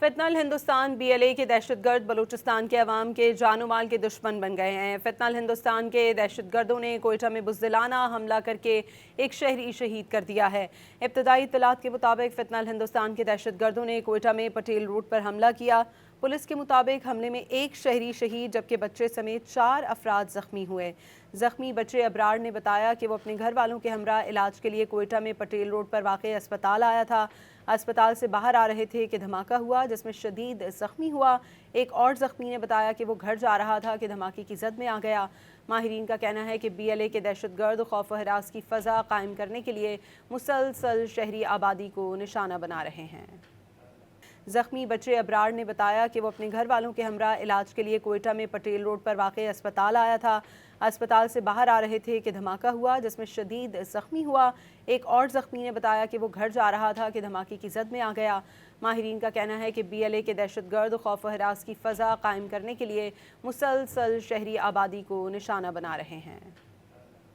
فتنہ ہندوستان BLA کے دہشت گرد بلوچستان کے عوام کے جان و مال کے دشمن بن گئے ہیں۔ فتنہ ہندوستان کے دہشت گردوں نے کوئٹہ میں بزدلانہ حملہ کر کے ایک شہری شہید کر دیا ہے۔ ابتدائی اطلاعات کے مطابق فتنہ ہندوستان کے دہشت گردوں نے کوئٹہ میں پٹیل روڈ پر حملہ کیا۔ پولیس کے مطابق حملے میں ایک شہری شہید جبکہ بچے سمیت 4 افراد زخمی ہوئے۔ زخمی بچے ابرار نے بتایا کہ وہ اپنے گھر والوں کے ہمراہ علاج کے لیے کوئٹہ میں پٹیل روڈ پر واقع اسپتال آیا تھا۔ اسپتال سے باہر آ رہے تھے کہ دھماکہ ہوا جس میں شدید زخمی ہوا۔ ایک اور زخمی نے بتایا کہ وہ گھر جا رہا تھا کہ دھماکے کی زد میں آ گیا۔ ماہرین کا کہنا ہے کہ BLA کے دہشت گرد خوف و ہراس کی فضا قائم کرنے کے لیے مسلسل شہری آبادی کو نشانہ بنا رہے ہیں۔ زخمی بچے ابرار نے بتایا کہ وہ اپنے گھر والوں کے ہمراہ علاج کے لیے کوئٹہ میں پٹیل روڈ پر واقع اسپتال آیا تھا۔ اسپتال سے باہر آ رہے تھے کہ دھماکہ ہوا جس میں شدید زخمی ہوا۔ ایک اور زخمی نے بتایا کہ وہ گھر جا رہا تھا کہ دھماکے کی زد میں آ گیا۔ ماہرین کا کہنا ہے کہ BLA کے دہشت گرد خوف و ہراس کی فضا قائم کرنے کے لیے مسلسل شہری آبادی کو نشانہ بنا رہے ہیں۔